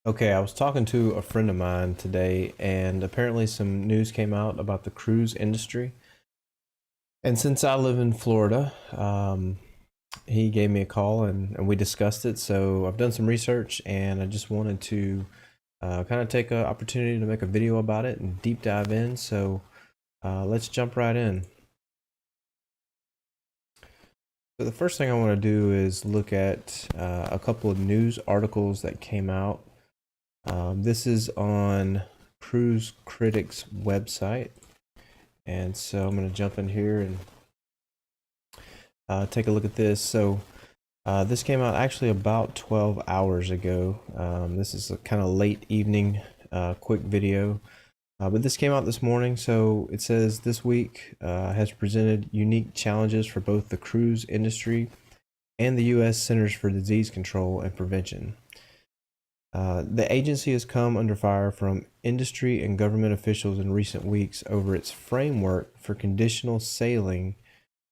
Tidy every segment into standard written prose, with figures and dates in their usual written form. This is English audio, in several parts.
Okay, I was talking to a friend of mine today, and apparently some news came out about the cruise industry. And since I live in Florida, he gave me a call and we discussed it. So I've done some research, and I just wanted to kind of take an opportunity to make a video about it and deep dive in. So let's jump right in. So the first thing I want to do is look at a couple of news articles that came out. This is on Cruise Critic's website. And so I'm going to jump in here and take a look at this. So this came out actually about 12 hours ago. This is a kind of late evening quick video. But this came out this morning. So it says this week has presented unique challenges for both the cruise industry and the U.S. Centers for Disease Control and Prevention. The agency has come under fire from industry and government officials in recent weeks over its framework for conditional sailing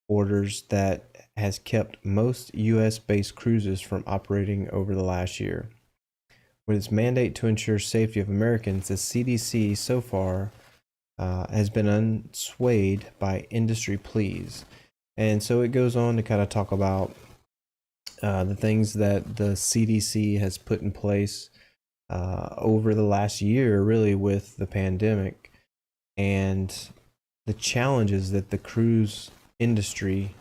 orders that has kept most U.S.-based cruises from operating over the last year. With its mandate to ensure safety of Americans, the CDC so far has been unswayed by industry pleas. And so it goes on to kind of talk about the things that the CDC has put in place over the last year, really, with the pandemic and the challenges that the cruise industry,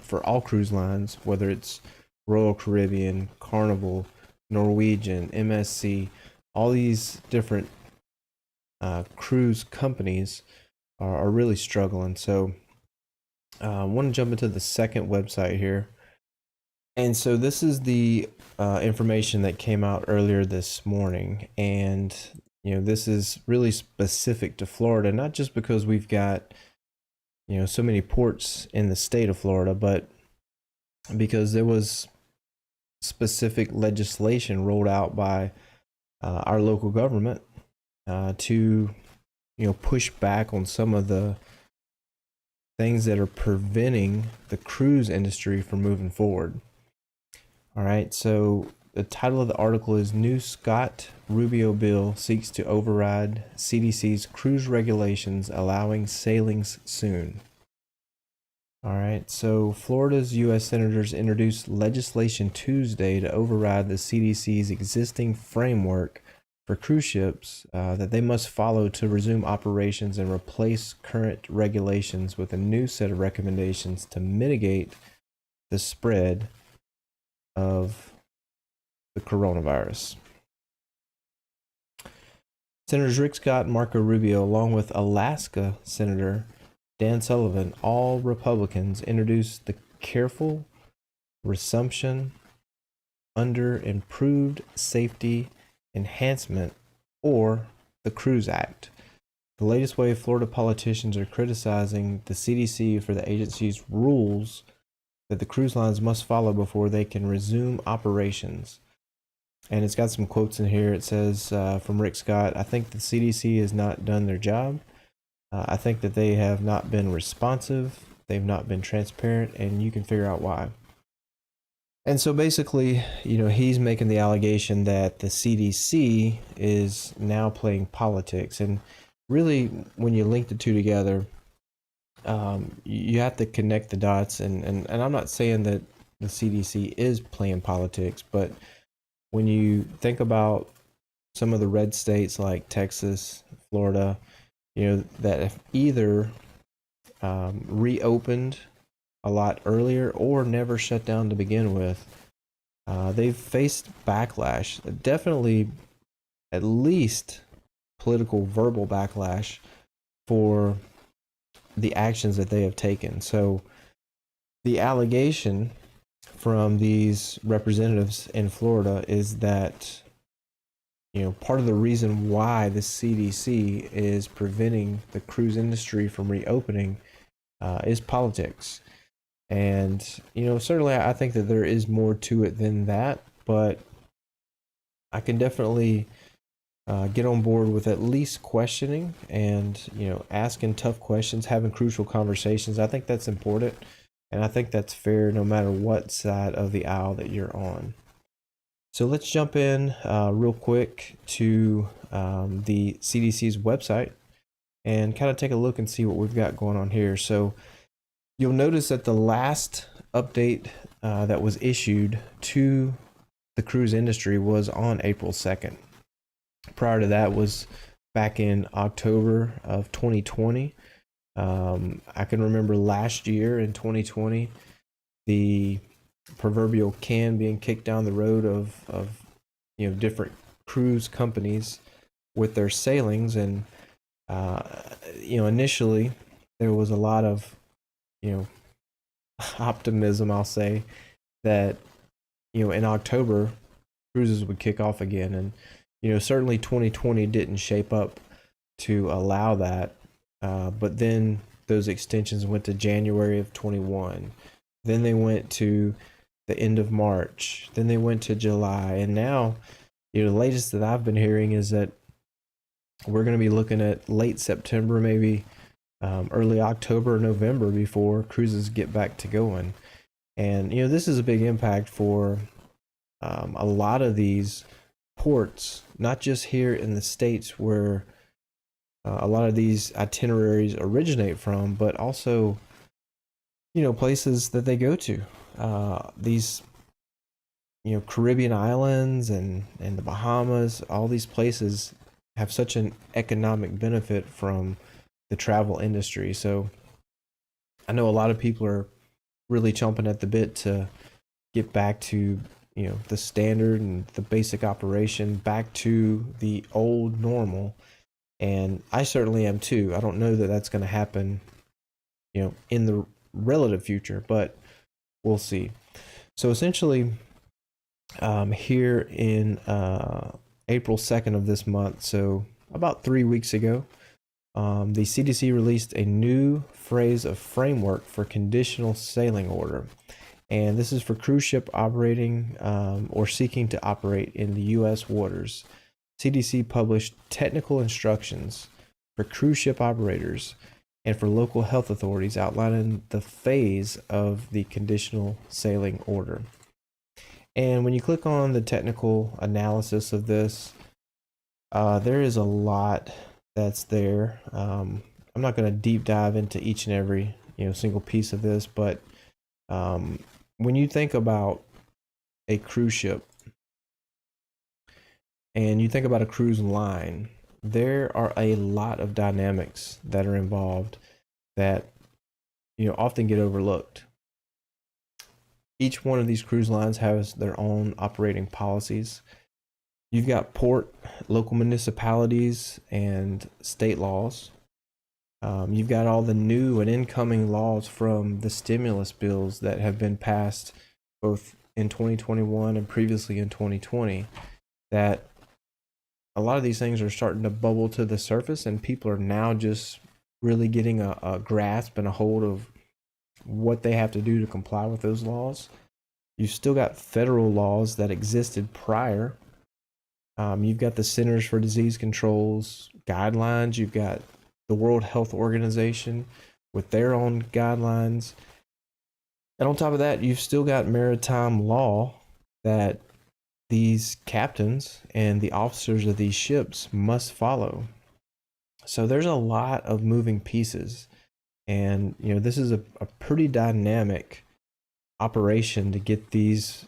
for all cruise lines, whether it's Royal Caribbean, Carnival, Norwegian, MSC, all these different cruise companies are really struggling. So I want to jump into the second website here. And so this is the information that came out earlier this morning. And, this is really specific to Florida, not just because we've got, so many ports in the state of Florida, but because there was specific legislation rolled out by our local government to, push back on some of the things that are preventing the cruise industry from moving forward. All right, so the title of the article is New Scott-Rubio Bill Seeks to Override CDC's Cruise Regulations Allowing Sailings Soon. All right, so Florida's U.S. senators introduced legislation Tuesday to override the CDC's existing framework for cruise ships that they must follow to resume operations and replace current regulations with a new set of recommendations to mitigate the spread of the coronavirus. Senators Rick Scott and Marco Rubio, along with Alaska Senator Dan Sullivan, all Republicans, introduced the Careful Resumption under Improved Safety Enhancement, or the Cruise Act. The latest way Florida politicians are criticizing the CDC for the agency's rules that the cruise lines must follow before they can resume operations. And it's got some quotes in here. It says from Rick Scott, I think the CDC has not done their job. I think that they have not been responsive. They've not been transparent, and you can figure out why. And so basically, he's making the allegation that the CDC is now playing politics. And really, when you link the two together, you have to connect the dots, and I'm not saying that the CDC is playing politics, but when you think about some of the red states like Texas, Florida, that have either reopened a lot earlier or never shut down to begin with, they've faced backlash, definitely at least political verbal backlash for the actions that they have taken. So the allegation from these representatives in Florida is that, part of the reason why the CDC is preventing the cruise industry from reopening is politics. And, certainly I think that there is more to it than that, but I can definitely get on board with at least questioning and, asking tough questions, having crucial conversations. I think that's important, and I think that's fair no matter what side of the aisle that you're on. So let's jump in real quick to the CDC's website and kind of take a look and see what we've got going on here. So you'll notice that the last update that was issued to the cruise industry was on April 2nd. Prior to that was back in October of 2020. I can remember last year in 2020, the proverbial can being kicked down the road of different cruise companies with their sailings, and initially there was a lot of optimism, I'll say, that in October cruises would kick off again, and certainly 2020 didn't shape up to allow that, but then those extensions went to January of 21, then they went to the end of March, then they went to July, and now the latest that I've been hearing is that we're going to be looking at late September, maybe early October or November before cruises get back to going. And this is a big impact for a lot of these ports, not just here in the States where a lot of these itineraries originate from, but also places that they go to. These Caribbean islands and the Bahamas, all these places have such an economic benefit from the travel industry. So I know a lot of people are really chomping at the bit to get back to the standard and the basic operation, back to the old normal, and I certainly am too. I don't know that that's going to happen in the relative future, but we'll see. So essentially, here in April 2nd of this month, so about 3 weeks ago, the CDC released a new phrase of framework for conditional sailing order. And this is for cruise ship operating or seeking to operate in the U.S. waters. CDC published technical instructions for cruise ship operators and for local health authorities outlining the phase of the conditional sailing order. And when you click on the technical analysis of this, there is a lot that's there. I'm not going to deep dive into each and every single piece of this, but when you think about a cruise ship and you think about a cruise line, there are a lot of dynamics that are involved that often get overlooked. Each one of these cruise lines has their own operating policies. You've got port, local municipalities, and state laws. You've got all the new and incoming laws from the stimulus bills that have been passed both in 2021 and previously in 2020, that a lot of these things are starting to bubble to the surface, and people are now just really getting a grasp and a hold of what they have to do to comply with those laws. You've still got federal laws that existed prior. You've got the Centers for Disease Control's guidelines. You've got the World Health Organization with their own guidelines. And on top of that, you've still got maritime law that these captains and the officers of these ships must follow. So there's a lot of moving pieces. And, this is a pretty dynamic operation to get these,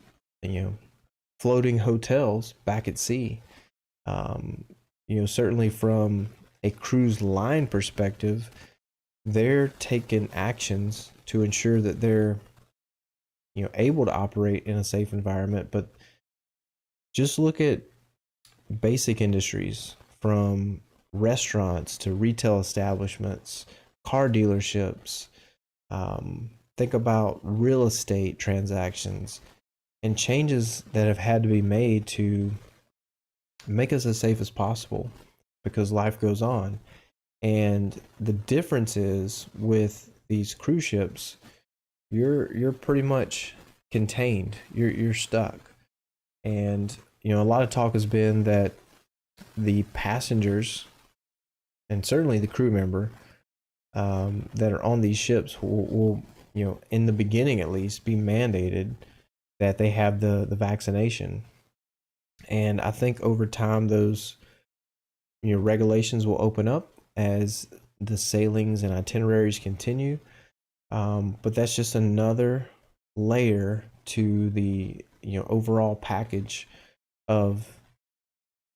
floating hotels back at sea. Certainly from a cruise line perspective, they're taking actions to ensure that they're, able to operate in a safe environment. But just look at basic industries from restaurants to retail establishments, car dealerships. Think about real estate transactions and changes that have had to be made to make us as safe as possible, because life goes on. And the difference is with these cruise ships, you're pretty much contained. You're stuck. And a lot of talk has been that the passengers and certainly the crew member that are on these ships will in the beginning at least be mandated that they have the vaccination. And I think over time those regulations will open up as the sailings and itineraries continue. But that's just another layer to the overall package of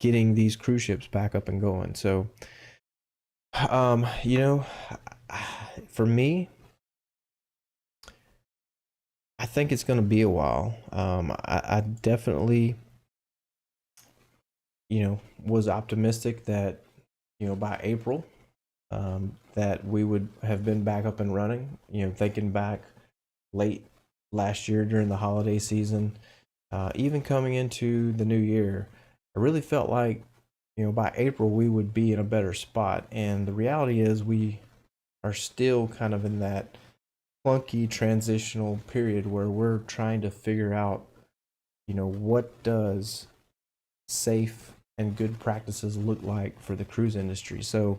getting these cruise ships back up and going. So, um, you know, for me, I think it's going to be a while. I definitely, was optimistic that, by April, that we would have been back up and running. Thinking back late last year during the holiday season, even coming into the new year, I really felt like, by April we would be in a better spot. And the reality is we are still kind of in that clunky transitional period where we're trying to figure out, what does safe and good practices look like for the cruise industry. So,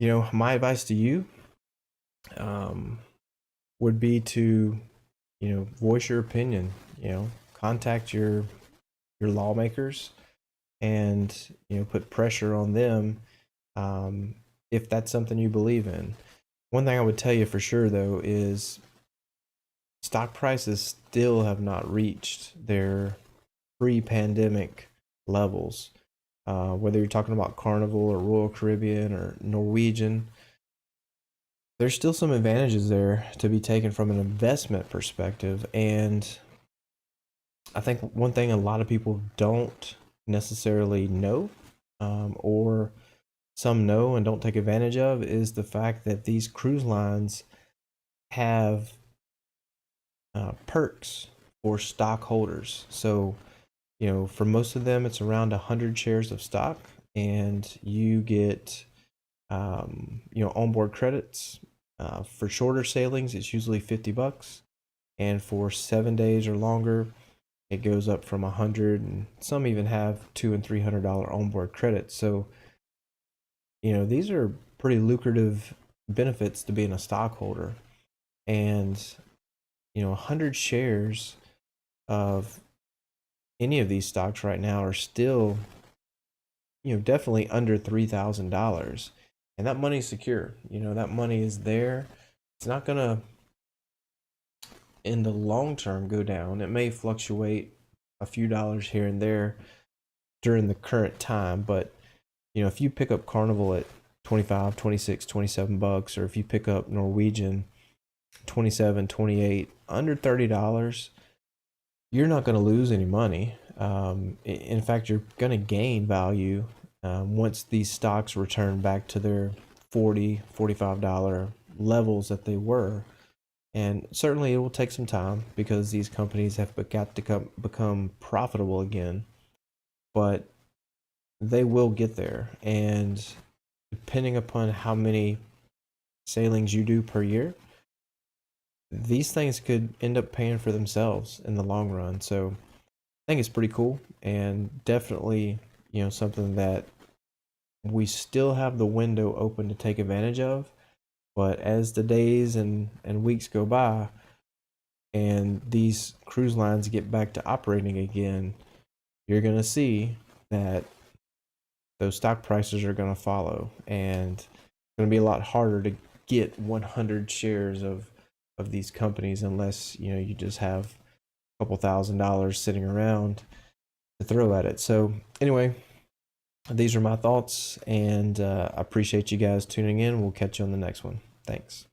my advice to you um, would be to, voice your opinion. Contact your lawmakers and put pressure on them if that's something you believe in. One thing I would tell you for sure though is stock prices still have not reached their pre-pandemic levels. Whether you're talking about Carnival or Royal Caribbean or Norwegian, there's still some advantages there to be taken from an investment perspective. And I think one thing a lot of people don't necessarily know, or some know and don't take advantage of, is the fact that these cruise lines have perks for stockholders. So, for most of them, it's around 100 shares of stock, and you get, onboard credits. For shorter sailings, it's usually $50, and for 7 days or longer, it goes up from 100, and some even have $200 and $300 onboard credits. So, these are pretty lucrative benefits to being a stockholder. And, 100 shares of any of these stocks right now are still, definitely under $3,000. And that money's secure. That money is there. It's not going to, in the long term, go down. It may fluctuate a few dollars here and there during the current time, but if you pick up Carnival at 25, 26, $27, or if you pick up Norwegian 27, 28, under $30, you're not going to lose any money. In fact, you're going to gain value once these stocks return back to their $40, $45 levels that they were. And certainly it will take some time because these companies have got to become profitable again. But they will get there. And depending upon how many sailings you do per year, these things could end up paying for themselves in the long run. So I think it's pretty cool, and definitely, something that we still have the window open to take advantage of. But as the days and weeks go by and these cruise lines get back to operating again, you're going to see that those stock prices are going to follow, and it's going to be a lot harder to get 100 shares of these companies unless you just have a couple $1,000 sitting around to throw at it. So anyway, these are my thoughts, and I appreciate you guys tuning in. We'll catch you on the next one. Thanks.